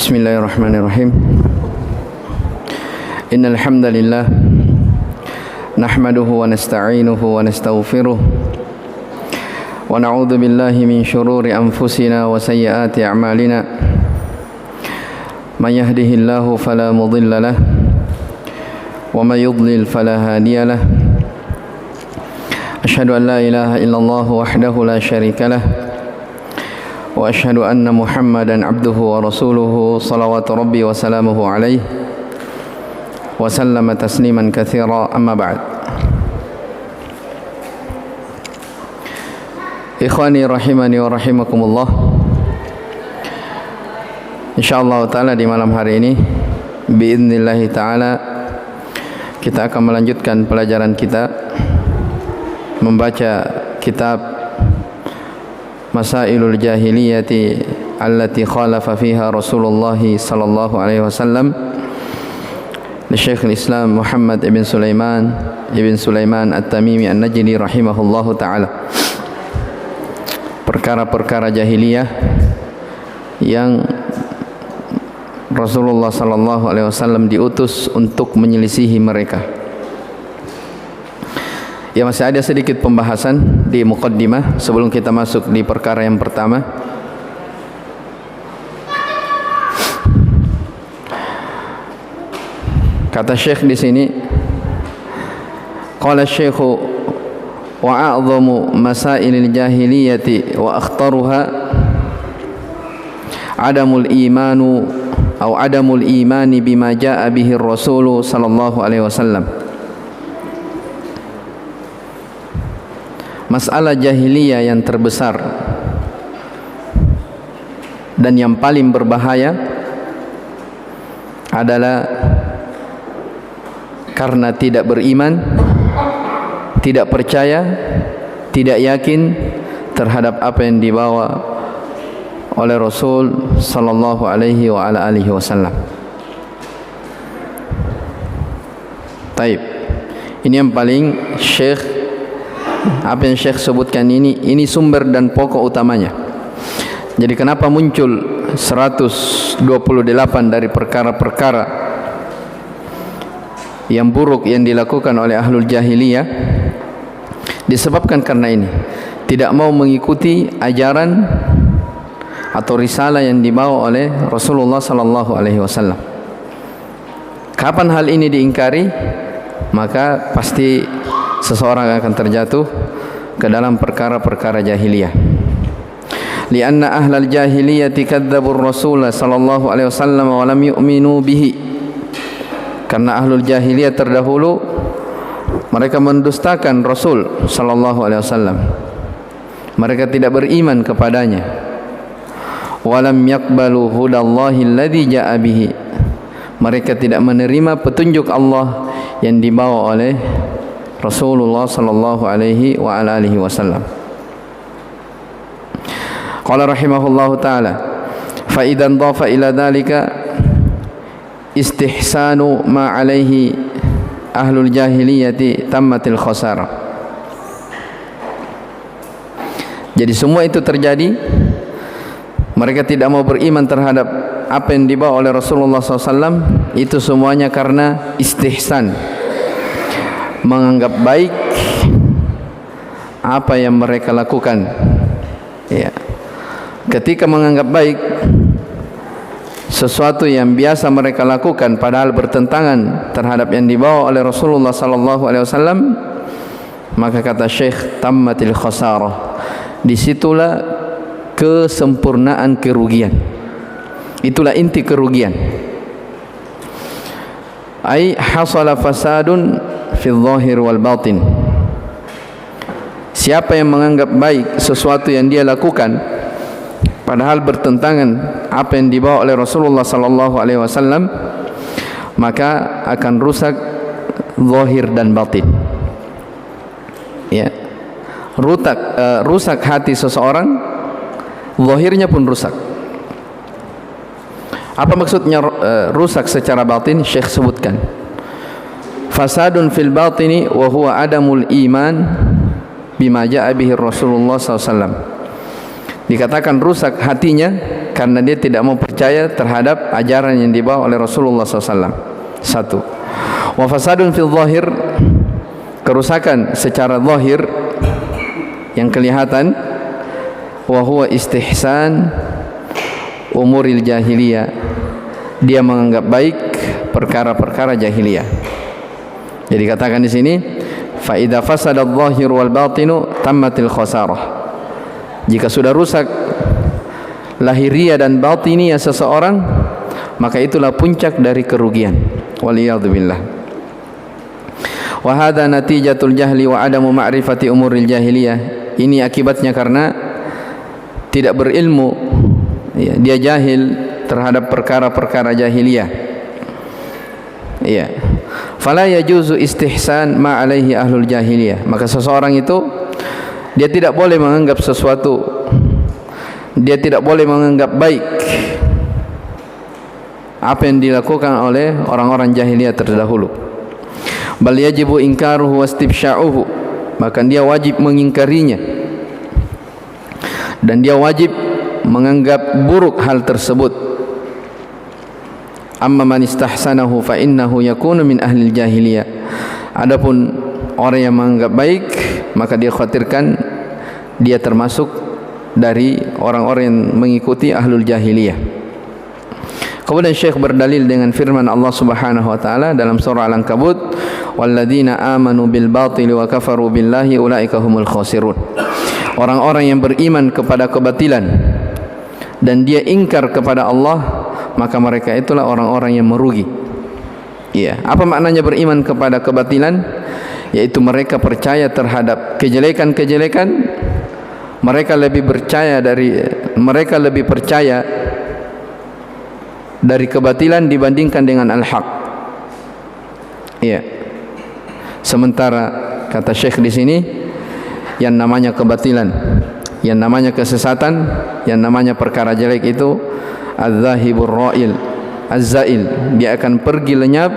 Bismillahirrahmanirrahim. Innal hamdalillah nahmaduhu wa nasta'inuhu wa nastaghfiruh wa na'udzu billahi min shururi anfusina wa sayyiati a'malina. Man yahdihillahu fala mudilla lahu wa man yudlil fala hadiya lahu. Asyhadu an la ilaha illallah wahdahu la syarika lahu wa asyhadu anna Muhammadan abduhu wa rasuluhu salawatu rabbi wa salamuhu alaihi wa sallama tasliman katsira, amma ba'd. Ikhwani rahimani wa rahimakumullah. Insyaallah taala di malam hari ini biidznillah taala kita akan melanjutkan pelajaran kita membaca kitab Masailul Jahiliyati allati khalafa fiha Rasulullah sallallahu alaihi wasallam li Syekhul Islam Muhammad ibn Sulaiman At-Tamimi An-Najdi rahimahullahu taala. Perkara-perkara jahiliyah yang Rasulullah sallallahu alaihi wasallam diutus untuk menyelisihi mereka. Ya, masih ada sedikit pembahasan di muqaddimah sebelum kita masuk di perkara yang pertama. Kata Syekh di sini, qala Syekhu wa a'dhamu masailil jahiliyati wa akhtaruha adamul imani bima jaa bihi ar-rasul sallallahu alaihi wasallam. Masalah jahiliyah yang terbesar dan yang paling berbahaya adalah karena tidak beriman, tidak percaya, tidak yakin terhadap apa yang dibawa oleh Rasul sallallahu alaihi wa ala alihi wasallam. Taib. Ini yang paling Syekh, apa yang Syekh sebutkan ini sumber dan pokok utamanya. Jadi kenapa muncul 128 dari perkara-perkara yang buruk yang dilakukan oleh ahlul jahiliyah? Disebabkan karena ini tidak mau mengikuti ajaran atau risalah yang dibawa oleh Rasulullah sallallahu alaihi wasallam. Kapan hal ini diingkari, maka pasti seseorang akan terjatuh ke dalam perkara-perkara jahiliyah. Lianna ahlal jahiliyati kadzdzabur rasul sallallahu alaihi wasallam wa lam yu'minu bihi. Karena ahlul jahiliyah terdahulu mereka mendustakan Rasul sallallahu alaihi wasallam. Mereka tidak beriman kepadanya. Wa lam yaqbalu hudallahi alladzi jaa bihi. Mereka tidak menerima petunjuk Allah yang dibawa oleh Rasulullah sallallahu alaihi wa ala alihi wasallam. Qala rahimahullahu taala, fa idan dhafa ila dhalika istihsanu ma alaihi ahlul jahiliyati tammatil khasarah. Jadi semua itu terjadi, mereka tidak mau beriman terhadap apa yang dibawa oleh Rasulullah SAW, itu semuanya karena istihsan, menganggap baik apa yang mereka lakukan. Ya. Ketika menganggap baik sesuatu yang biasa mereka lakukan padahal bertentangan terhadap yang dibawa oleh Rasulullah sallallahu alaihi wasallam, maka kata Syekh tammatil khasarah. Disitulah kesempurnaan kerugian. Itulah inti kerugian. Ai hasala fasadun fi dhahir wal batin. Siapa yang menganggap baik sesuatu yang dia lakukan padahal bertentangan apa yang dibawa oleh Rasulullah sallallahu alaihi wasallam, maka akan rusak zahir dan batin. Ya. Rusak hati seseorang, zahirnya pun rusak. Apa maksudnya rusak secara batin? Syekh sebutkan, fasadun fil batini wa huwa adamul iman bima jaa bihi Rasulullah SAW. Dikatakan rusak hatinya karena dia tidak mau percaya terhadap ajaran yang dibawa oleh Rasulullah SAW. Satu. Wa fasadun fil zahir, kerusakan secara zahir yang kelihatan, wa huwa istihsan umuril jahiliyah, dia menganggap baik perkara-perkara jahiliyah. Jadi katakan di sini, fa idza fasada adh-dhahir wal batinu tammatil khasarah. Jika sudah rusak lahiriah dan batiniyah seseorang, maka itulah puncak dari kerugian. Waliyadzubillah. Wa hadza natijatul jahli wa adamu ma'rifati umuril jahiliyah. Ini akibatnya karena tidak berilmu, ya, dia jahil terhadap perkara-perkara jahiliyah. Ya. Fala yajuzu istihsan ma alaihi ahlul jahiliyah. Maka seseorang itu dia tidak boleh menganggap sesuatu, dia tidak boleh menganggap baik apa yang dilakukan oleh orang-orang jahiliyah terdahulu. Bal yajibu inkaruhu wastibsya'uhu, maka dia wajib mengingkarinya dan dia wajib menganggap buruk hal tersebut. Amma man istahsanahu fa innahu yakunu min ahli jahiliyah. Adapun orang yang menganggap baik, maka dia khawatirkan dia termasuk dari orang-orang yang mengikuti ahlul jahiliyah. Kemudian Syekh berdalil dengan firman Allah Subhanahu wa taala dalam surah Al-Ankabut, walladzina amanu bil batili wa kafaru billahi ulaika humul khasirun. Orang-orang yang beriman kepada kebatilan dan dia ingkar kepada Allah, maka mereka itulah orang-orang yang merugi. Iya, apa maknanya beriman kepada kebatilan? Yaitu mereka percaya terhadap kejelekan-kejelekan, mereka lebih percaya dari kebatilan dibandingkan dengan al-haq. Iya. Sementara kata Syekh di sini, yang namanya kebatilan, yang namanya kesesatan, yang namanya perkara jelek itu az-zahibur ra'il, az-zail, dia akan pergi lenyap,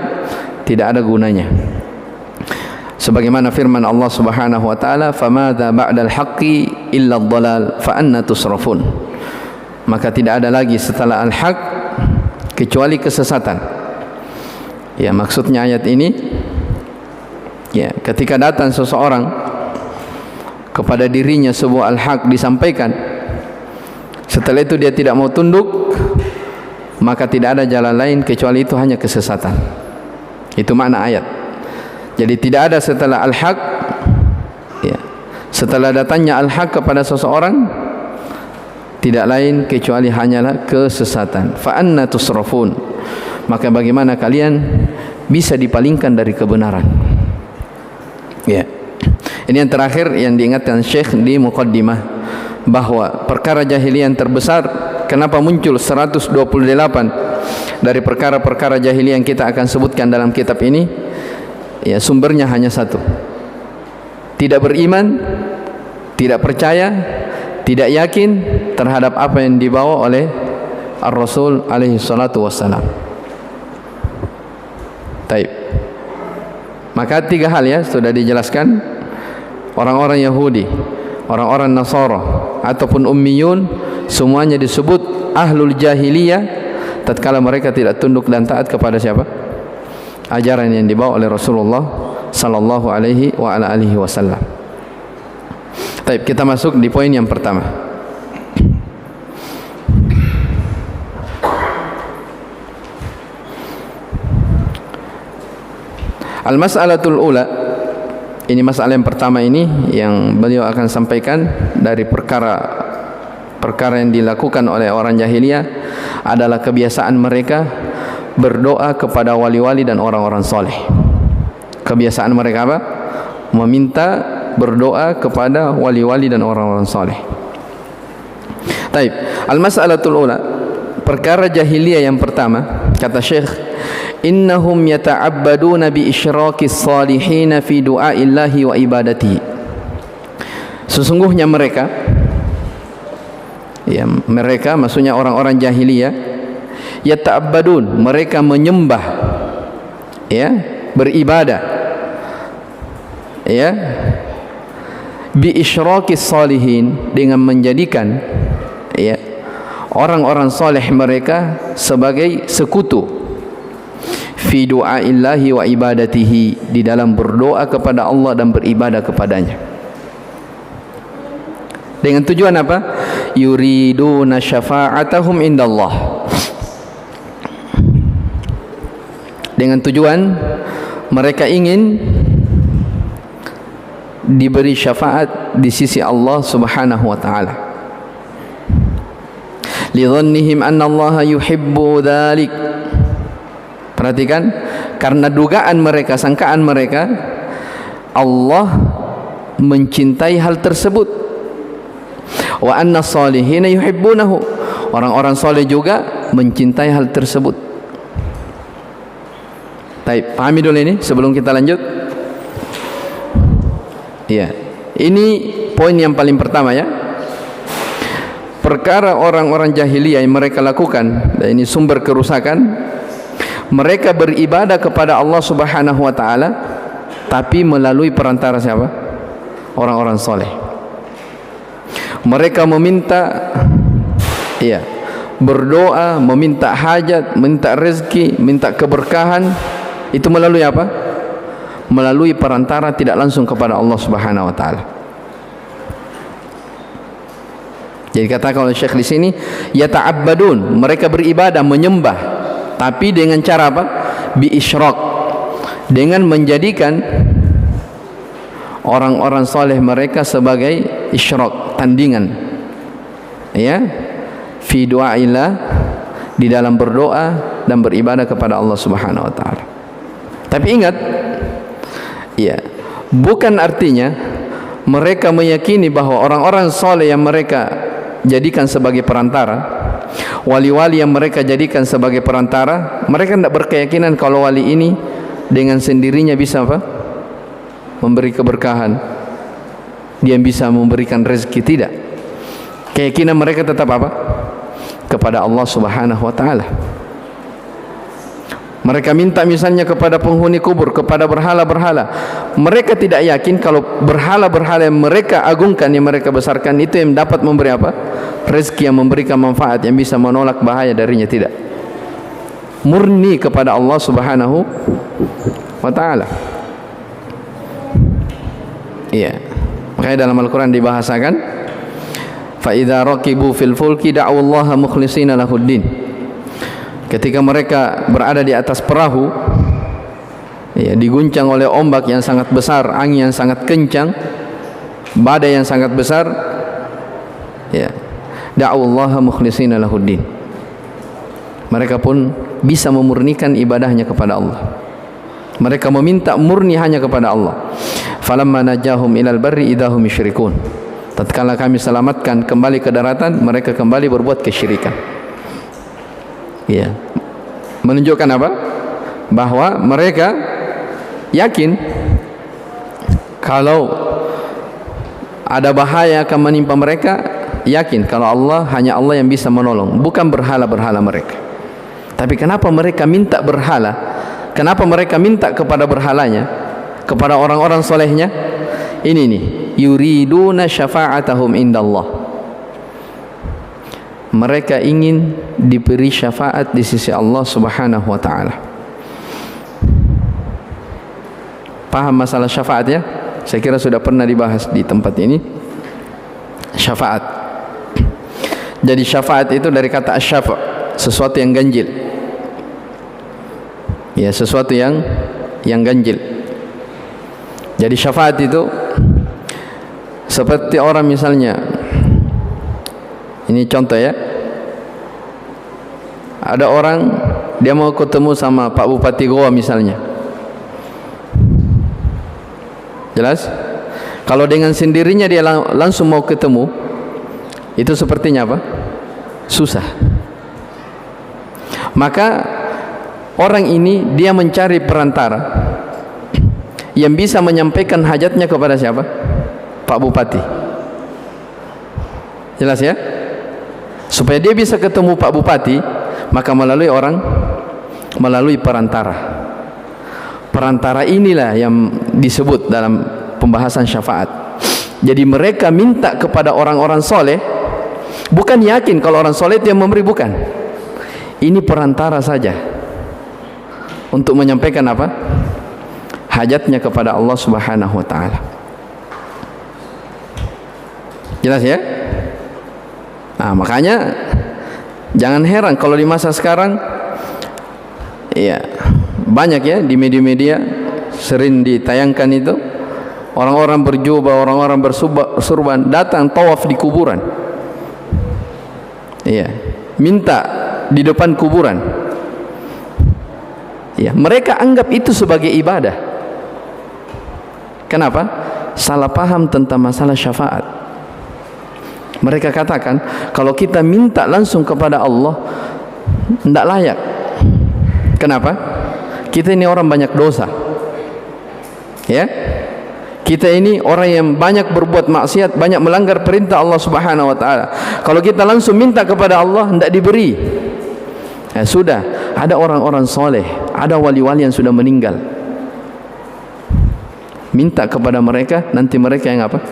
tidak ada gunanya. Sebagaimana firman Allah Subhanahu wa taala, famadza ba'dal haqqi illa ad-dhalal fa anna tusrafun. Maka tidak ada lagi setelah al-haq kecuali kesesatan. Ya, maksudnya ayat ini, ya, ketika datang seseorang kepada dirinya sebuah al-haq disampaikan, setelah itu dia tidak mau tunduk, maka tidak ada jalan lain kecuali itu hanya kesesatan. Itu makna ayat. Jadi tidak ada setelah al-haq, ya, setelah datangnya al-haq kepada seseorang, tidak lain kecuali hanyalah kesesatan. Fa anna tusrafun, maka bagaimana kalian bisa dipalingkan dari kebenaran? Ya. Ini yang terakhir yang diingatkan Syekh di muqaddimah, bahwa perkara jahiliyah yang terbesar, kenapa muncul 128 dari perkara-perkara jahiliyah yang kita akan sebutkan dalam kitab ini? Ya, sumbernya hanya satu. Tidak beriman, tidak percaya, tidak yakin terhadap apa yang dibawa oleh Ar-Rasul alaihi salatu wassalam. Taib. Maka tiga hal ya sudah dijelaskan. Orang-orang Yahudi, orang-orang Nasara ataupun ummiyun, semuanya disebut ahlul jahiliyah tatkala mereka tidak tunduk dan taat kepada siapa? Ajaran yang dibawa oleh Rasulullah sallallahu alaihi wa ala alihi wasallam. Baik, kita masuk di poin yang pertama. Al-mas'alatul ula, ini masalah yang pertama ini yang beliau akan sampaikan dari perkara yang dilakukan oleh orang jahiliyah adalah kebiasaan mereka berdoa kepada wali-wali dan orang-orang soleh. Kebiasaan mereka apa? Meminta berdoa kepada wali-wali dan orang-orang soleh. Taib. Al-mas'alatul ula, perkara jahiliyah yang pertama, kata Syekh, innahum yata'abbaduna bi isyrakis salihin fi du'aillahi wa ibadatihi. Sesungguhnya mereka, ya, mereka maksudnya orang-orang jahiliyah, yata'abbadun, mereka menyembah, ya, beribadah, ya, bi isyrakis salihin, dengan menjadikan, ya, orang-orang soleh mereka sebagai sekutu fi du'aillahi wa ibadatihi, di dalam berdoa kepada Allah dan beribadah kepadanya. Dengan tujuan apa? Yuriduna syafa'atahum indallah, dengan tujuan mereka ingin diberi syafaat di sisi Allah Subhanahu wa taala. Lidhannihim anna Allah yuhibbu dzalik. Perhatikan, karena dugaan mereka, sangkaan mereka, Allah mencintai hal tersebut. Wa anna salihina yuhibbunahu, orang-orang soleh juga mencintai hal tersebut. Baik, pahami dulu ini sebelum kita lanjut. Ya, ini poin yang paling pertama ya. Perkara orang-orang jahiliyah yang mereka lakukan, dan ini sumber kerusakan. Mereka beribadah kepada Allah Subhanahu wa taala, tapi melalui perantara siapa? Orang-orang soleh. Mereka meminta, ya, berdoa, meminta hajat, minta rezeki, minta keberkahan, itu melalui apa? Melalui perantara, tidak langsung kepada Allah Subhanahu wa taala. Jadi katakan oleh Syekh di sini, yata'abbadun, mereka beribadah, menyembah, tapi dengan cara apa? Bi isyrak, dengan menjadikan orang-orang soleh mereka sebagai isyrak, tandingan. Ya, fi du'aillah, di dalam berdoa dan beribadah kepada Allah Subhanahu wa taala. Tapi ingat, ya, bukan artinya mereka meyakini bahwa orang-orang soleh yang mereka jadikan sebagai perantara, wali-wali yang mereka jadikan sebagai perantara, mereka tidak berkeyakinan kalau wali ini dengan sendirinya bisa apa? Memberi keberkahan, dia bisa memberikan rezeki. Tidak. Keyakinan mereka tetap apa? Kepada Allah Subhanahu wa taala. Mereka minta misalnya kepada penghuni kubur, kepada berhala-berhala. Mereka tidak yakin kalau berhala-berhala yang mereka agungkan, yang mereka besarkan, itu yang dapat memberi apa? Rezeki, yang memberikan manfaat, yang bisa menolak bahaya darinya. Tidak. Murni kepada Allah Subhanahu wa taala. Iya. Makanya dalam Al-Quran dibahasakan, fa idza raqibu fil fulki da'u Allah mukhlishina lahuddin. Ketika mereka berada di atas perahu, ya, diguncang oleh ombak yang sangat besar, angin yang sangat kencang, badai yang sangat besar, ya, da'allaha mukhlishina lahuddin. Mereka pun bisa memurnikan ibadahnya kepada Allah. Mereka meminta murni hanya kepada Allah. Falamma najahum ilal barri idahum yusyrikun. Tatkala kami selamatkan kembali ke daratan, mereka kembali berbuat kesyirikan. Ya, menunjukkan apa? Bahwa mereka yakin kalau ada bahaya akan menimpa mereka, yakin kalau Allah, hanya Allah yang bisa menolong, bukan berhala-berhala mereka. Tapi kenapa mereka minta berhala? Kenapa mereka minta kepada berhalanya, kepada orang-orang solehnya? Ini nih, yuriduna syafa'atahum indallah. Mereka ingin diberi syafaat di sisi Allah Subhanahu wa taala. Paham masalah syafaat ya? Saya kira sudah pernah dibahas di tempat ini. Syafaat. Jadi syafaat itu dari kata asy-syafa', sesuatu yang ganjil. Ya, sesuatu yang ganjil. Jadi syafaat itu seperti orang misalnya, ini contoh ya, ada orang dia mau ketemu sama Pak Bupati Goa misalnya. Jelas? Kalau dengan sendirinya dia langsung mau ketemu, itu sepertinya apa? Susah. Maka orang ini dia mencari perantara yang bisa menyampaikan hajatnya kepada siapa? Pak Bupati. Jelas ya? Supaya dia bisa ketemu Pak Bupati, maka melalui perantara. Perantara inilah yang disebut dalam pembahasan syafaat. Jadi mereka minta kepada orang-orang soleh Bukan yakin kalau orang soleh itu yang memberi, bukan. Ini perantara saja untuk menyampaikan apa? Hajatnya kepada Allah Subhanahu wa taala. Jelas ya? Nah, makanya jangan heran kalau di masa sekarang ya banyak ya di media-media sering ditayangkan itu orang-orang berjubah, orang-orang bersurban datang tawaf di kuburan. Iya, minta di depan kuburan. Ya, mereka anggap itu sebagai ibadah. Kenapa? Salah paham tentang masalah syafaat. Mereka katakan kalau kita minta langsung kepada Allah tidak layak. Kenapa? Kita ini orang banyak dosa. Ya, kita ini orang yang banyak berbuat maksiat, banyak melanggar perintah Allah Subhanahu wa taala. Kalau kita langsung minta kepada Allah tidak diberi. Ya sudah, ada orang-orang soleh, ada wali-wali yang sudah meninggal. Minta kepada mereka, nanti mereka yang apa?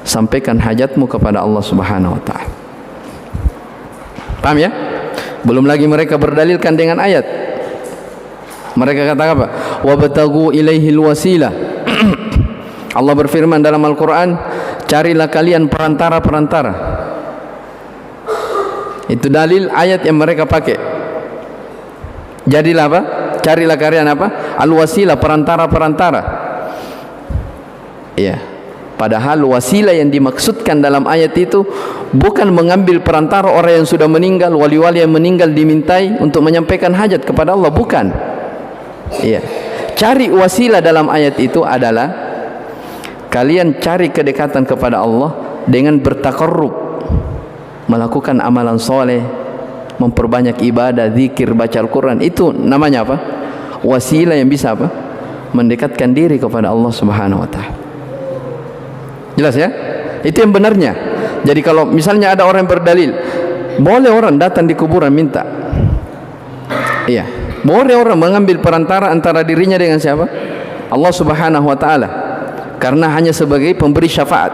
Sampaikan hajatmu kepada Allah Subhanahu wa taala. Paham ya? Belum lagi mereka berdalilkan dengan ayat. Mereka kata apa? Wabtagu ilaihil wasilah. Allah berfirman dalam Al-Qur'an, carilah kalian perantara-perantara. Itu dalil ayat yang mereka pakai. Jadilah apa? Carilah kalian apa? Al-wasilah, perantara-perantara. Iya. Padahal wasilah yang dimaksudkan dalam ayat itu bukan mengambil perantara orang yang sudah meninggal, wali-wali yang meninggal dimintai untuk menyampaikan hajat kepada Allah, bukan. Iya. Cari wasilah dalam ayat itu adalah kalian cari kedekatan kepada Allah dengan bertakarrub, melakukan amalan soleh, memperbanyak ibadah, zikir, baca Al-Quran. Itu namanya apa? Wasilah yang bisa apa? Mendekatkan diri kepada Allah Subhanahu wa taala. Jelas ya? Itu yang benarnya. Jadi kalau misalnya ada orang yang berdalil, boleh orang datang di kuburan minta. Iya, boleh orang mengambil perantara antara dirinya dengan siapa? Allah Subhanahu wa taala. Karena hanya sebagai pemberi syafaat.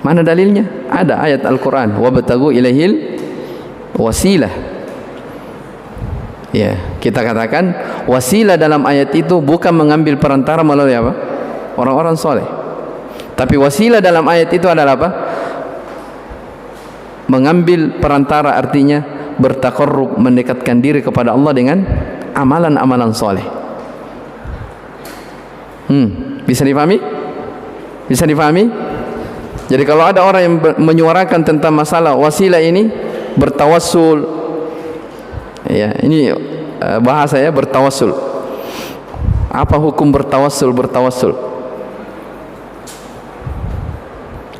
Mana dalilnya? Ada ayat Al-Qur'an, wabtagu ilaihil wasilah. Ya, kita katakan wasilah dalam ayat itu bukan mengambil perantara melalui apa? Orang-orang soleh. Tapi wasilah dalam ayat itu adalah apa? Mengambil perantara artinya bertakarrub, mendekatkan diri kepada Allah dengan amalan-amalan soleh. Bisa dipahami? Bisa dipahami? Jadi kalau ada orang yang menyuarakan tentang masalah wasilah ini, bertawassul, ya, ini bahasa ya, bertawassul. Apa hukum bertawassul? Bertawassul.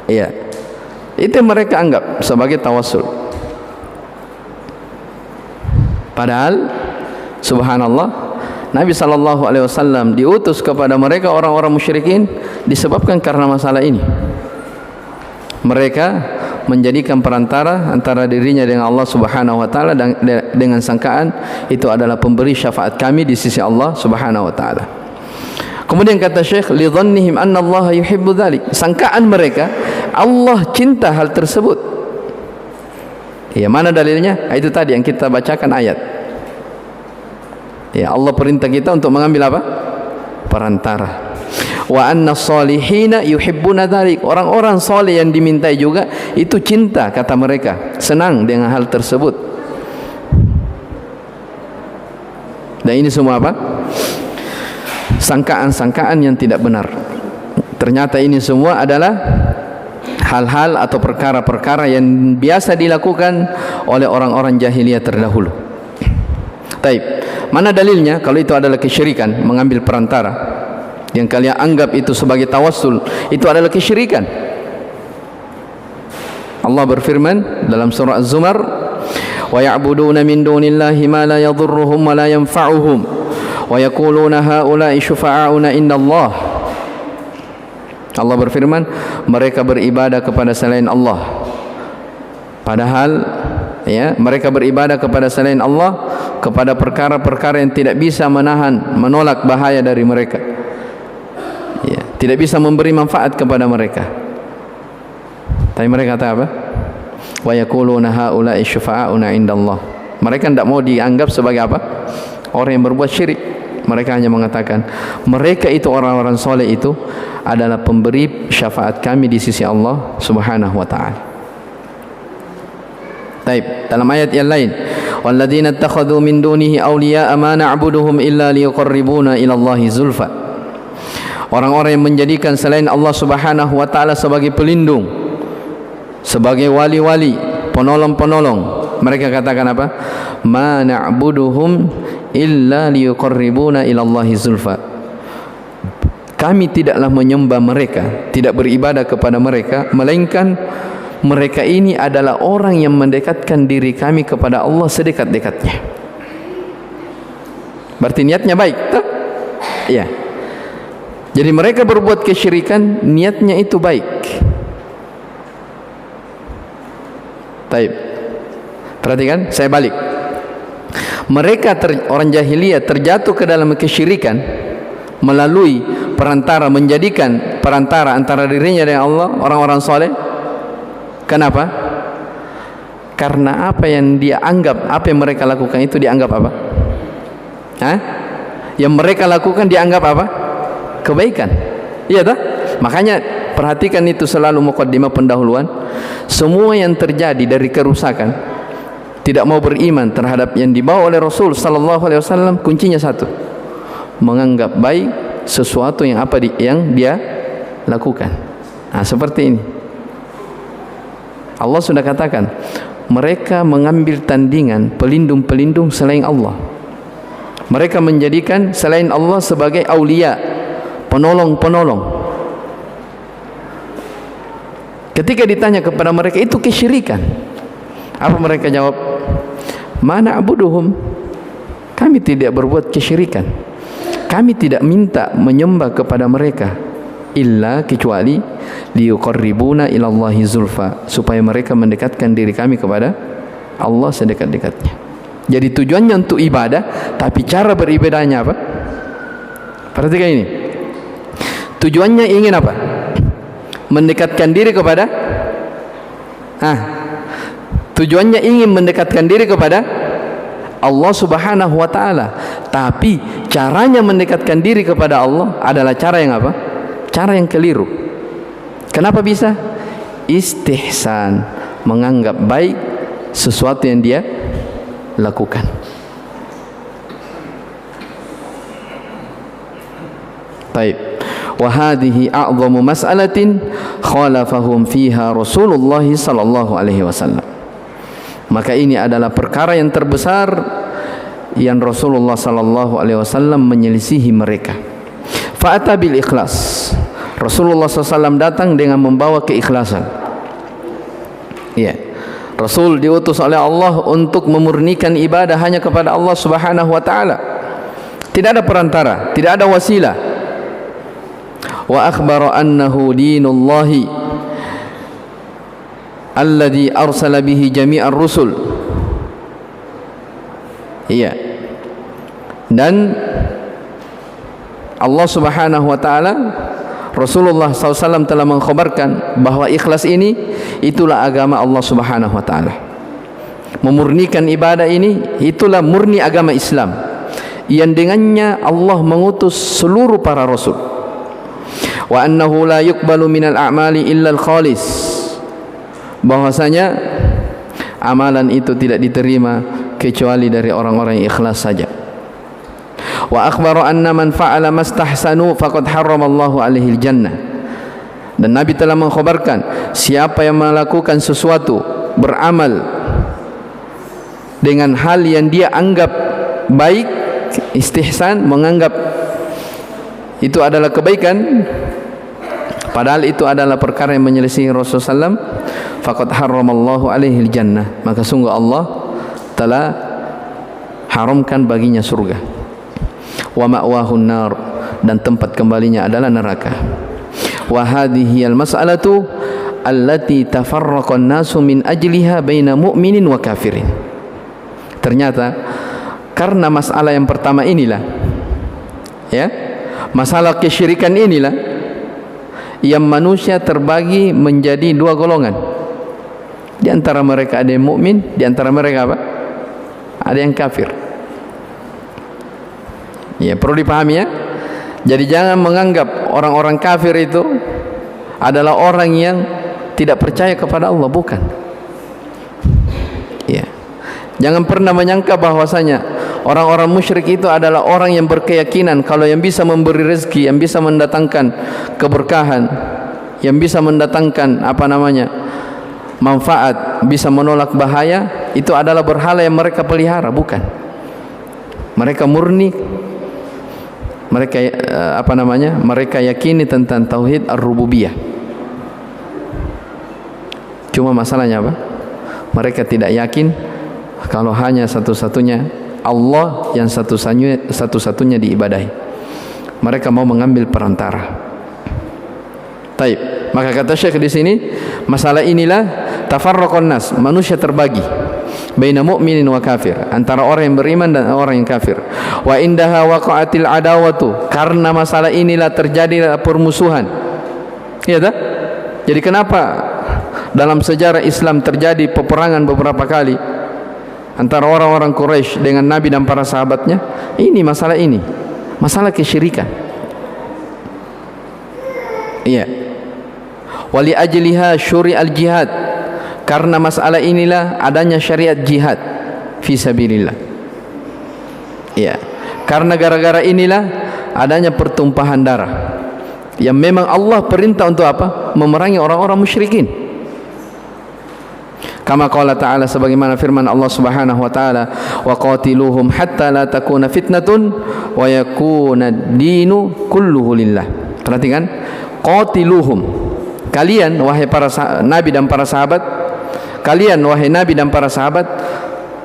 Iya. Itu yang mereka anggap sebagai tawassul. Padahal subhanallah, Nabi SAW diutus kepada mereka orang-orang musyrikin disebabkan karena masalah ini. Mereka menjadikan perantara antara dirinya dengan Allah Subhanahu wa taala dengan sangkaan itu adalah pemberi syafaat kami di sisi Allah Subhanahu wa taala. Kemudian kata Syekh, li dhannihim anna Allah yuhibbu dzalik. Sangkaan mereka Allah cinta hal tersebut. Ya, mana dalilnya? Itu tadi yang kita bacakan ayat. Ya, Allah perintah kita untuk mengambil apa? Perantara. Wa anna salihina yuhibbuna dzalik. Orang-orang saleh yang dimintai juga itu cinta, kata mereka, senang dengan hal tersebut. Dan ini semua apa? Sangkaan-sangkaan yang tidak benar. Ternyata ini semua adalah hal-hal atau perkara-perkara yang biasa dilakukan oleh orang-orang jahiliyah terdahulu. Taib. Mana dalilnya kalau itu adalah kesyirikan, mengambil perantara? Yang kalian anggap itu sebagai tawassul, itu adalah kesyirikan. Allah berfirman dalam surah Az-Zumar, wa ya'buduna min dunillahi ma la yadhurruhum wa la yanfa'uhum wa yaquluna haula'i syufa'auna indallah. Allah berfirman, mereka beribadah kepada selain Allah, padahal ya, mereka beribadah kepada selain Allah kepada perkara-perkara yang tidak bisa menolak bahaya dari mereka. Ya, tidak bisa memberi manfaat kepada mereka. Tapi mereka kata apa? Wa yaquluna haula'i syufa'auna indallah. Mereka tidak mau dianggap sebagai apa? Orang yang berbuat syirik. Mereka hanya mengatakan mereka itu orang-orang soleh itu adalah pemberi syafaat kami di sisi Allah Subhanahu wa taala. Baik, dalam ayat yang lain, walladzina ittakhadhu min dunihi awliya'a ma na'buduhum illa liqarribuna ila Allahi zulfa. Orang-orang yang menjadikan selain Allah Subhanahu wa taala sebagai pelindung, sebagai wali-wali, penolong-penolong. Mereka katakan apa? Ma na'buduhum illa liyuqarribuna ila Allahi zulfa. Kami tidaklah menyembah mereka, tidak beribadah kepada mereka, melainkan mereka ini adalah orang yang mendekatkan diri kami kepada Allah sedekat-dekatnya. Berarti niatnya baik, tak? Ya. Jadi mereka berbuat kesyirikan, niatnya itu baik. Taib. Perhatikan, saya balik. Mereka orang jahiliyah terjatuh ke dalam kesyirikan melalui perantara, menjadikan perantara antara dirinya dengan Allah, orang-orang soleh. Kenapa? Karena apa yang dia anggap, apa yang mereka lakukan itu dianggap apa? Hah? Yang mereka lakukan dianggap apa? Kebaikan. Iya tak? Makanya perhatikan itu selalu muqaddimah pendahuluan. Semua yang terjadi dari kerusakan, tidak mau beriman terhadap yang dibawa oleh Rasul sallallahu alaihi wasallam, kuncinya satu, menganggap baik sesuatu yang yang dia lakukan. Nah, seperti ini. Allah sudah katakan, mereka mengambil tandingan pelindung-pelindung selain Allah. Mereka menjadikan selain Allah sebagai aulia, penolong-penolong. Ketika ditanya kepada mereka, itu kesyirikan. Apa mereka jawab? Mana abuduhum? Kami tidak berbuat kesyirikan. Kami tidak minta menyembah kepada mereka, illa kecuali liyuqarribuna ila Allahi zulfa, supaya mereka mendekatkan diri kami kepada Allah sedekat-dekatnya. Jadi tujuannya untuk ibadah, tapi cara beribadahnya apa? Perhatikan ini. Tujuannya ingin apa? Mendekatkan diri kepada tujuannya ingin mendekatkan diri kepada Allah Subhanahu wa taala. Tapi caranya mendekatkan diri kepada Allah adalah cara yang apa? Cara yang keliru. Kenapa bisa? Istihsan, menganggap baik sesuatu yang dia lakukan. Baik. Wa hadhihi a'zamu mas'alatin khalafahum fiha Rasulullah sallallahu alaihi wasallam. Maka ini adalah perkara yang terbesar yang Rasulullah sallallahu alaihi wasallam menyelisihi mereka. Fa'ata bil ikhlas. Rasulullah SAW datang dengan membawa keikhlasan. Ya. Rasul diutus oleh Allah untuk memurnikan ibadah hanya kepada Allah Subhanahu wa taala. Tidak ada perantara, tidak ada wasilah. Wa akhbara annahu dinullahi alladhi arsala bihi jami'ar rusul. Iya. Dan Allah Subhanahu wa taala, Rasulullah SAW telah mengkhabarkan bahwa ikhlas ini itulah agama Allah Subhanahu wa taala. Memurnikan ibadah ini itulah murni agama Islam, yang dengannya Allah mengutus seluruh para rasul. Wa annahu la yuqbalu minal a'mali illa al-khalis. Bahwasanya amalan itu tidak diterima kecuali dari orang-orang yang ikhlas saja. Wa akhbara anna man fa'ala mastahsanu faqad harramallahu alaihi al-jannah. Dan Nabi telah mengkhabarkan, siapa yang melakukan sesuatu, beramal dengan hal yang dia anggap baik, istihsan, menganggap itu adalah kebaikan, padahal itu adalah perkara yang menyelisihi Rasulullah SAW, faqad harramallahu alaihi al-jannah, maka sungguh Allah telah haramkan baginya surga. Wa ma'wahun nar, dan tempat kembalinya adalah neraka. Wa hadhihi al-mas'alatu allati tafarraqa an-nasu min ajliha baina mu'minin wa kafirin. Ternyata karena masalah yang pertama inilah, ya, masalah kesyirikan inilah yang manusia terbagi menjadi dua golongan. Di antara mereka ada yang mukmin, di antara mereka apa? Ada yang kafir. Ya, perlu dipahami ya. Jadi jangan menganggap orang-orang kafir itu adalah orang yang tidak percaya kepada Allah, bukan. Ya. Jangan pernah menyangka bahwasanya orang-orang musyrik itu adalah orang yang berkeyakinan kalau yang bisa memberi rezeki, yang bisa mendatangkan keberkahan, yang bisa mendatangkan manfaat, bisa menolak bahaya, itu adalah berhala yang mereka pelihara, bukan. Mereka murni, mereka yakini tentang tauhid ar-rububiyah. Cuma masalahnya apa? Mereka tidak yakin kalau hanya satu-satunya Allah yang satu-satunya diibadahi. Mereka mau mengambil perantara. Taib. Maka kata Syekh di sini, masalah inilah tafarraqun nas, manusia terbagi baina mu'minin wa kafir, antara orang yang beriman dan orang yang kafir. Wa indaha waqa'atil adawatu, karena masalah inilah terjadi permusuhan. Iya tak? Jadi kenapa dalam sejarah Islam terjadi peperangan beberapa kali antara orang-orang Quraisy dengan Nabi dan para sahabatnya? Ini masalah kesyirikan. Iya. Wali ajliha syuri'al jihad, karena masalah inilah adanya syariat jihad fi sabilillah. Iya. Karena gara-gara inilah adanya pertumpahan darah yang memang Allah perintah untuk apa? Memerangi orang-orang musyrikin. Kama qala ta'ala, sebagaimana firman Allah Subhanahu wa taala, wa qatiluhum hatta la takuna fitnatun wa yakuna ad-dinu kulluhu lillah. Perhatikan, qatiluhum, kalian wahai para nabi dan para sahabat, kalian wahai nabi dan para sahabat,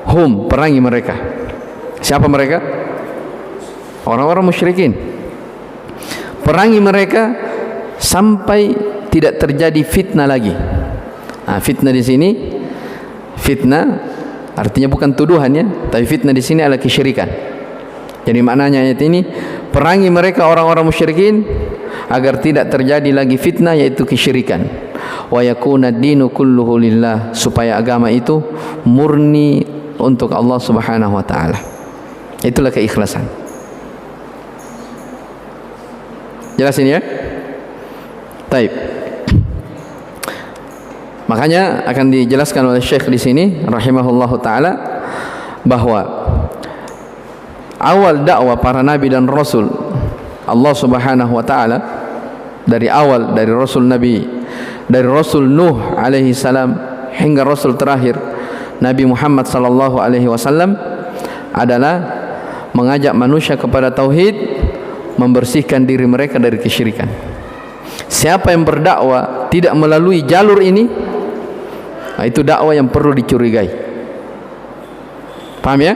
hum, perangi mereka. Siapa mereka? Orang-orang musyrikin. Perangi mereka sampai tidak terjadi fitnah lagi. Nah, fitnah di sini, fitnah artinya bukan tuduhan ya, tapi fitnah di sini adalah kesyirikan. Jadi maknanya ayat ini, perangi mereka orang-orang musyrikin agar tidak terjadi lagi fitnah, yaitu kesyirikan. Wa yakuna ad-dinu kulluhu lillah, supaya agama itu murni untuk Allah Subhanahu wa taala. Itulah keikhlasan. Jelas ini ya? Taib. Makanya akan dijelaskan oleh Syekh di sini rahimahullahu taala bahwa awal dakwah para nabi dan rasul Allah Subhanahu wa taala, dari awal, dari rasul nabi, dari rasul Nuh alaihi salam hingga rasul terakhir Nabi Muhammad sallallahu alaihi wasallam, adalah mengajak manusia kepada tauhid, membersihkan diri mereka dari kesyirikan. Siapa yang berdakwah tidak melalui jalur ini, nah, itu dakwah yang perlu dicurigai. Paham ya?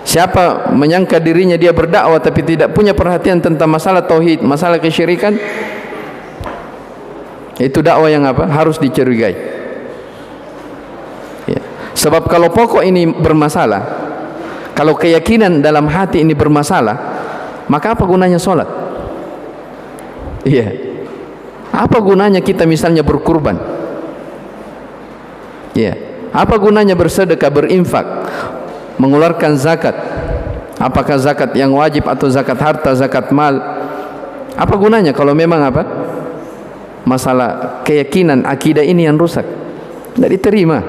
Siapa menyangka dirinya dia berdakwah tapi tidak punya perhatian tentang masalah tauhid, masalah kesyirikan, itu dakwah yang apa? Harus dicurigai. Ya. Sebab kalau pokok ini bermasalah, kalau keyakinan dalam hati ini bermasalah, maka apa gunanya sholat? Iya. Apa gunanya kita misalnya berkurban? Iya. Apa gunanya bersedekah, berinfak, mengeluarkan zakat? Apakah zakat yang wajib atau zakat harta, zakat mal? Apa gunanya kalau memang apa? Masalah keyakinan, akidah ini yang rusak, tidak diterima.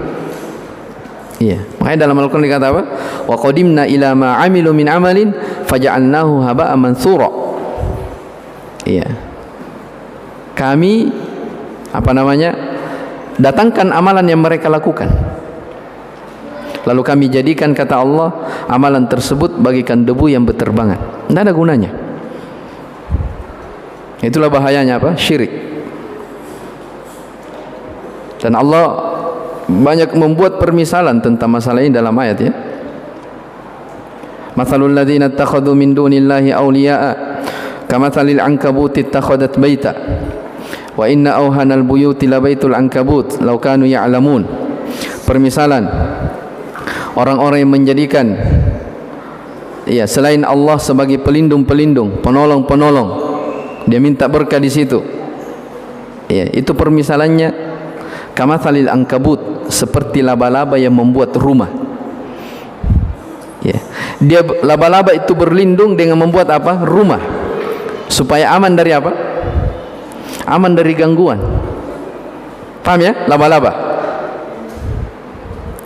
Iya. Makanya dalam Al-Quran dikata apa? Wa qadimna ila ma amilu min amalin faja'alnahu haba'an mansura. Iya. Kami datangkan amalan yang mereka lakukan, lalu kami jadikan, kata Allah, amalan tersebut bagikan debu yang berterbangan, tidak ada gunanya. Itulah bahayanya apa? Syirik. Dan Allah banyak membuat permisalan tentang masalah ini dalam ayat ya. Mathalul ladzina ittakhadhu min dunillahi awliya'a kamathalil ankabuti ittakhadat baita wa inna awhanal buyuti labaitul ankabut law kanu ya'lamun. Permisalan orang-orang yang menjadikan selain Allah sebagai pelindung-pelindung, penolong-penolong, dia minta berkah di situ. Itu permisalannya Kamathalil ankabut, seperti laba-laba yang membuat rumah. Ya. Dia laba-laba itu berlindung dengan membuat apa? Rumah. Supaya aman dari apa? Aman dari gangguan. Paham ya? Laba-laba.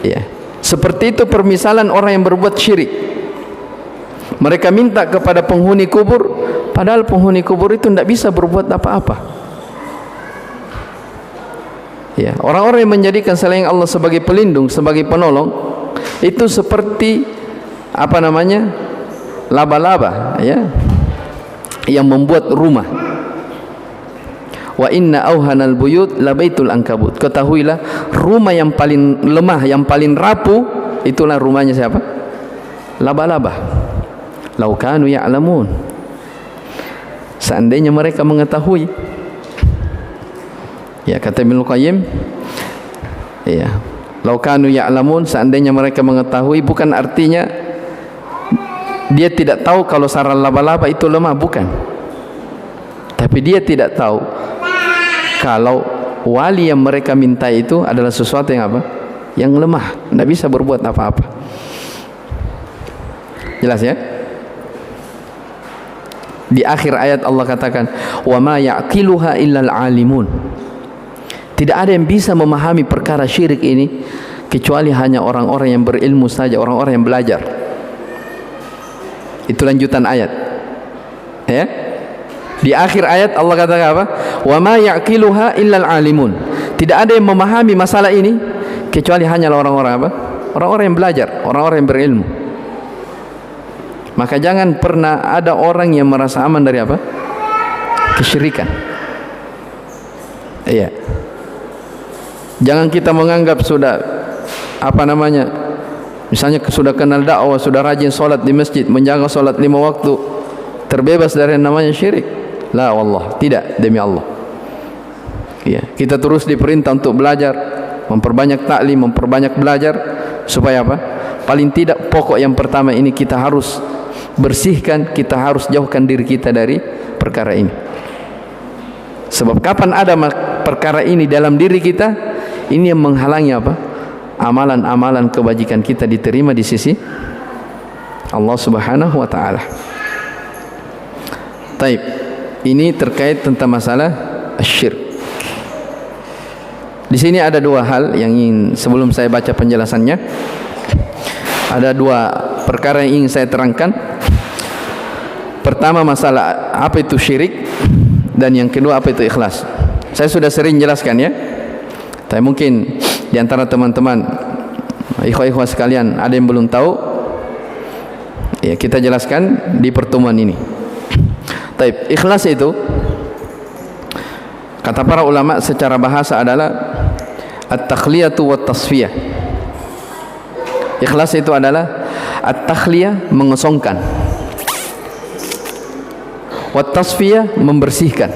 Ya. Seperti itu permisalan orang yang berbuat syirik. Mereka minta kepada penghuni kubur, padahal penghuni kubur itu tidak bisa berbuat apa-apa. Ya, orang-orang yang menjadikan selain Allah sebagai pelindung, sebagai penolong, itu seperti apa namanya? Laba-laba, ya, yang membuat rumah. Wa inna auhanal buyut labaitul ankabut. Ketahuilah, rumah yang paling lemah, yang paling rapuh, itulah rumahnya siapa? Laba-laba. Lau kanu ya'lamun. Seandainya mereka mengetahui. Ya, kata Ibnu Qayyim, ya, lau kanu ya'lamun, seandainya mereka mengetahui, bukan artinya dia tidak tahu kalau sarang laba-laba itu lemah, bukan. Tapi dia tidak tahu kalau wali yang mereka minta itu adalah sesuatu yang apa? Yang lemah, tidak bisa berbuat apa-apa. Jelas ya? Di akhir ayat Allah katakan, wa ma ya'qiluha illal alimun. Tidak ada yang bisa memahami perkara syirik ini kecuali hanya orang-orang yang berilmu saja, orang-orang yang belajar. Itu lanjutan ayat. Ya. Di akhir ayat Allah katakan apa? Wa ma ya'qiluha illal alimun. Tidak ada yang memahami masalah ini kecuali hanya orang-orang apa? Orang-orang yang belajar, orang-orang yang berilmu. Maka jangan pernah ada orang yang merasa aman dari apa? Kesyirikan. Iya. Jangan kita menganggap sudah apa namanya, misalnya sudah kenal dakwah, sudah rajin sholat di masjid, menjaga sholat 5 waktu, terbebas dari yang namanya syirik. La wallah, tidak, demi Allah. Ya, kita terus diperintah untuk belajar, memperbanyak taklim, memperbanyak belajar, supaya apa? Paling tidak pokok yang pertama ini kita harus bersihkan, kita harus jauhkan diri kita dari perkara ini. Sebab kapan ada perkara ini dalam diri kita, ini yang menghalangi apa? Amalan-amalan kebajikan kita diterima di sisi Allah Subhanahu wa taala. Taib. Ini terkait tentang masalah syirik. Di sini ada dua hal yang ingin, sebelum saya baca penjelasannya, ada dua perkara yang ingin saya terangkan. Pertama, masalah apa itu syirik, dan yang kedua apa itu ikhlas. Saya sudah sering jelaskan ya. Tapi mungkin di antara teman-teman ikhwah-ikhwah sekalian ada yang belum tahu. Ya, kita jelaskan di pertemuan ini. Taib, ikhlas itu kata para ulama secara bahasa adalah at-takhliyatu wat-tasfiyah. Ikhlas itu adalah at-takhliyah, mengosongkan, wat-tasfiyah, membersihkan.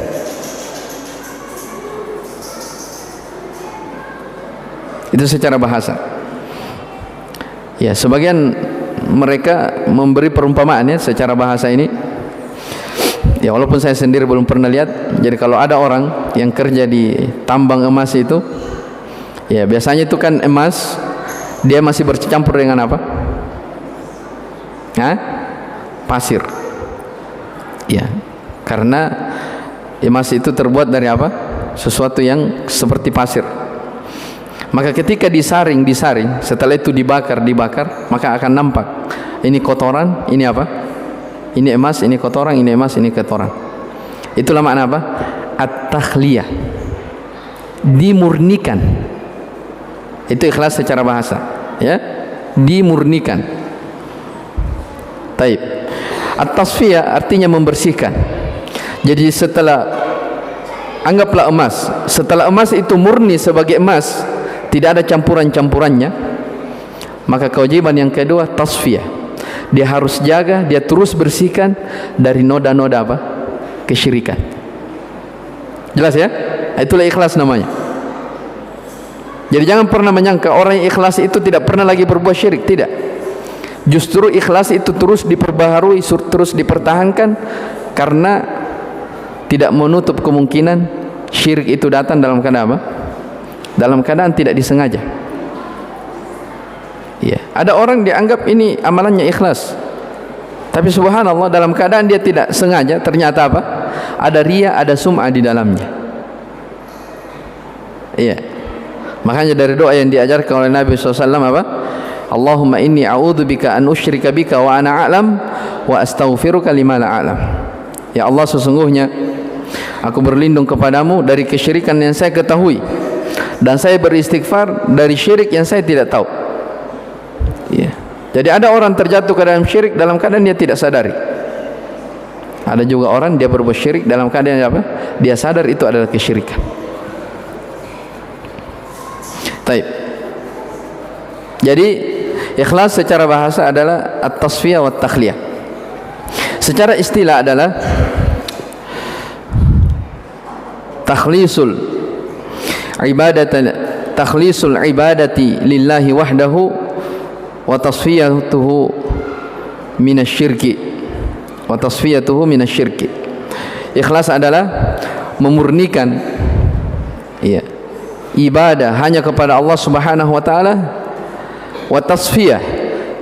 Itu secara bahasa. Ya, sebagian mereka memberi perumpamaannya secara bahasa ini. Ya, walaupun saya sendiri belum pernah lihat. Jadi kalau ada orang yang kerja di tambang emas itu, ya biasanya itu kan emas, dia masih bercampur dengan apa? Pasir. Ya, karena emas itu terbuat dari apa? Sesuatu yang seperti pasir. Maka ketika disaring, setelah itu dibakar, maka akan nampak ini kotoran, ini apa? Ini emas, ini kotoran, ini emas, ini kotoran. Itulah makna apa? At-takhliyah, dimurnikan. Itu ikhlas secara bahasa, ya, dimurnikan. Taib. At-tasfiyah artinya membersihkan. Jadi setelah, anggaplah emas, setelah emas itu murni sebagai emas, tidak ada campuran-campurannya, maka kewajiban yang kedua tasfiyah. Dia harus jaga, dia terus bersihkan dari noda-noda apa? Kesyirikan. Jelas ya? Itulah ikhlas namanya. Jadi jangan pernah menyangka orang yang ikhlas itu tidak pernah lagi berbuat syirik. Tidak. Justru ikhlas itu terus diperbaharui, terus dipertahankan, karena tidak menutup kemungkinan syirik itu datang dalam keadaan apa? dalam keadaan tidak disengaja. Ya, ada orang dianggap ini amalannya ikhlas, tapi subhanallah dalam keadaan dia tidak sengaja ternyata apa? Ada riya, ada sum'ah di dalamnya. Iya. Makanya dari doa yang diajarkan oleh Nabi SAW apa? Allahumma inni a'udzubika an usyrika bika wa ana a'lam wa astaghfiruka lima la a'lam. Ya Allah, sesungguhnya aku berlindung kepadamu dari kesyirikan yang saya ketahui, dan saya beristighfar dari syirik yang saya tidak tahu. Ya. Jadi ada orang terjatuh ke dalam syirik dalam keadaan dia tidak sadari. Ada juga orang dia berbuat syirik dalam keadaan apa? Dia sadar itu adalah kesyirikan. Taib. Jadi ikhlas secara bahasa adalah at-tasfiyah wa at-takhliyah. Secara istilah adalah takhlisul ibadati lillahi wahdahu wa tasfiyatuhu minasyirki. Ikhlas adalah memurnikan ibadah hanya kepada Allah Subhanahu wa taala, wa tasfiyah,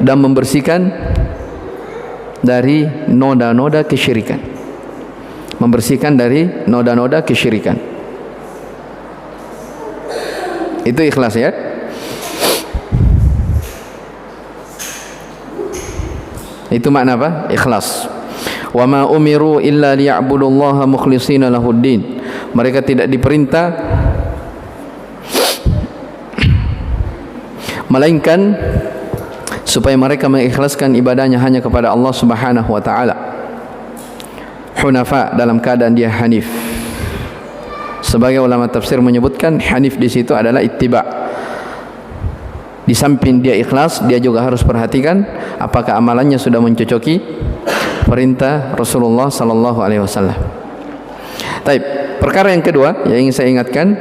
dan membersihkan dari noda-noda kesyirikan. Membersihkan dari noda-noda kesyirikan. Itu ikhlas ya. Itu makna apa? Ikhlas. Wa ma umiru illa liya'budullaha mukhlishina lahuddin. Mereka tidak diperintah melainkan supaya mereka mengikhlaskan ibadahnya hanya kepada Allah Subhanahu wa taala. Hunafa, dalam keadaan dia hanif. Sebagai ulama tafsir menyebutkan hanif di situ adalah ittiba'. Di samping dia ikhlas, dia juga harus perhatikan apakah amalannya sudah mencocoki perintah Rasulullah sallallahu alaihi wasallam. Baik, perkara yang kedua yang ingin saya ingatkan,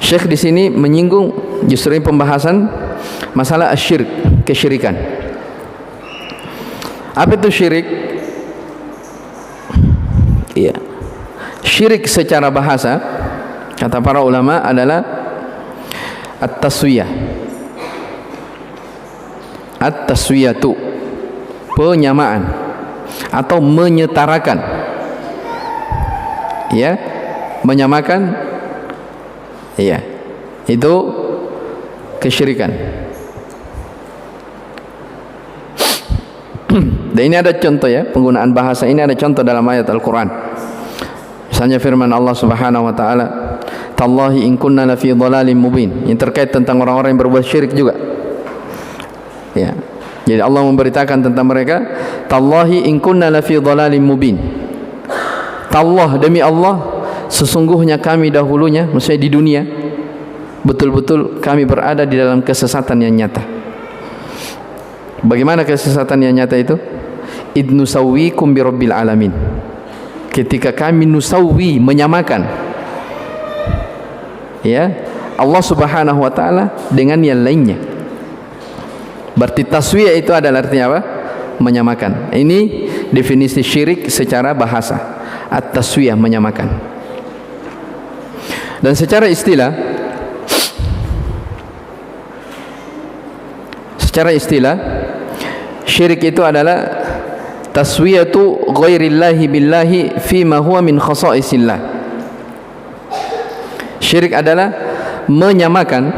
Syekh di sini menyinggung justru ini pembahasan masalah asyirk, kesyirikan. Apa itu syirik? Iya. Syirik secara bahasa kata para ulama adalah at-taswiyah. At-taswiyatu, penyamaan atau menyetarakan. Ya, menyamakan. Iya. Itu kesyirikan. Dan ini ada contoh ya, penggunaan bahasa ini ada contoh dalam ayat Al-Quran. Misalnya firman Allah Subhanahu wa taala, "Tallahi in kunna lafi dhalalin mubin." Yang terkait tentang orang-orang yang berbuat syirik juga. Ya. Jadi Allah memberitakan tentang mereka, "Tallahi in kunna lafi dhalalin mubin." Tallah, demi Allah, sesungguhnya kami dahulunya, maksudnya di dunia, betul-betul kami berada di dalam kesesatan yang nyata. Bagaimana kesesatan yang nyata itu? Idnu sawwikum bi rabbil alamin. Ketika kami nusawwi, menyamakan ya Allah Subhanahu wa taala dengan yang lainnya. Berarti taswiyah itu adalah artinya apa? Menyamakan. Ini definisi syirik secara bahasa. At-taswiyah, menyamakan. Dan secara istilah syirik itu adalah taswiyatu ghairillahi billahi fima huwa min khasaisillah. Syirik adalah menyamakan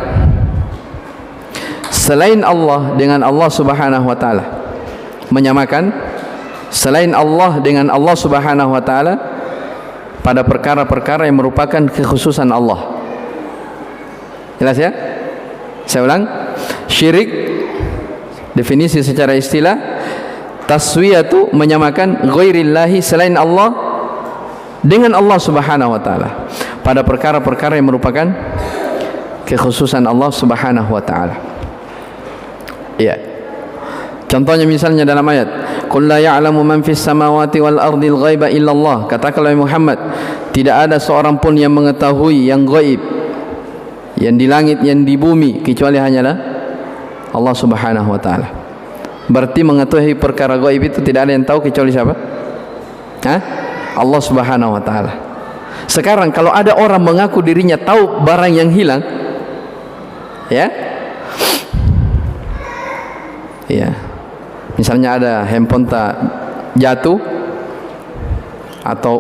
selain Allah dengan Allah Subhanahu wa taala. Menyamakan selain Allah dengan Allah Subhanahu wa taala pada perkara-perkara yang merupakan kekhususan Allah. Jelas ya? Saya ulang. Syirik definisi secara istilah, taswiyatu, menyamakan ghairillahi, selain Allah dengan Allah Subhanahu wa taala pada perkara-perkara yang merupakan kekhususan Allah Subhanahu wa taala. Ya. Contohnya misalnya dalam ayat, "Qul la ya'lamu man fis samawati wal ardil ghaiba illallah." Katakanlah Muhammad, tidak ada seorang pun yang mengetahui yang gaib, yang di langit, yang di bumi, kecuali hanyalah Allah Subhanahu wa taala. Berarti mengetahui perkara gaib itu tidak ada yang tahu kecuali siapa? Allah Subhanahu wa taala. Sekarang kalau ada orang mengaku dirinya tahu barang yang hilang, ya, ya, misalnya ada handphone tak jatuh, atau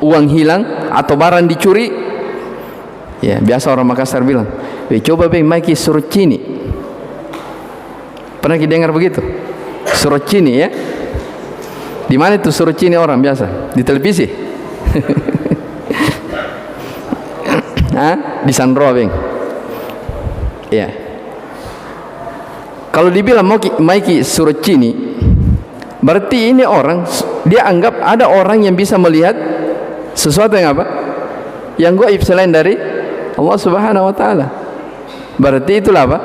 uang hilang, atau barang dicuri, ya, biasa orang Makassar bilang, coba bang maiki suruh cini. Pernah kita dengar begitu? Suruh cini, ya. Di mana itu suruh cini orang biasa? Di televisi. Di Sandro bang. Ya. Kalau dibilang maiki suruh cini, berarti ini orang, dia anggap ada orang yang bisa melihat sesuatu yang apa? Yang gaib selain dari Allah Subhanahu wa taala. Berarti itulah apa?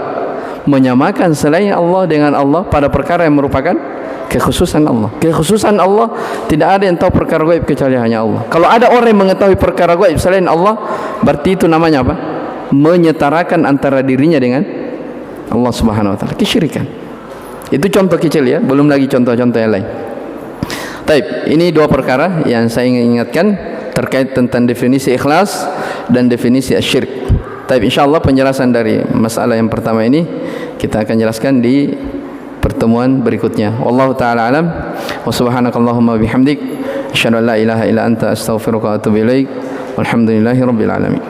Menyamakan selain Allah dengan Allah pada perkara yang merupakan kekhususan Allah. Kekhususan Allah, tidak ada yang tahu perkara gaib kecuali hanya Allah. Kalau ada orang yang mengetahui perkara gaib selain Allah, berarti itu namanya apa? Menyetarakan antara dirinya dengan Allah Subhanahu wa taala. Kesyirikan. Itu contoh kecil, ya, belum lagi contoh-contoh yang lain. Taib, ini dua perkara yang saya ingin ingatkan terkait tentang definisi ikhlas dan definisi syirik. Taib, insyaallah penjelasan dari masalah yang pertama ini kita akan jelaskan di pertemuan berikutnya. Wallahu taala alam. Wa subhanakallahumma bihamdik asyhadu an la ilaha illa anta astaghfiruka wa atubu ilaik. Walhamdulillahirabbil alamin.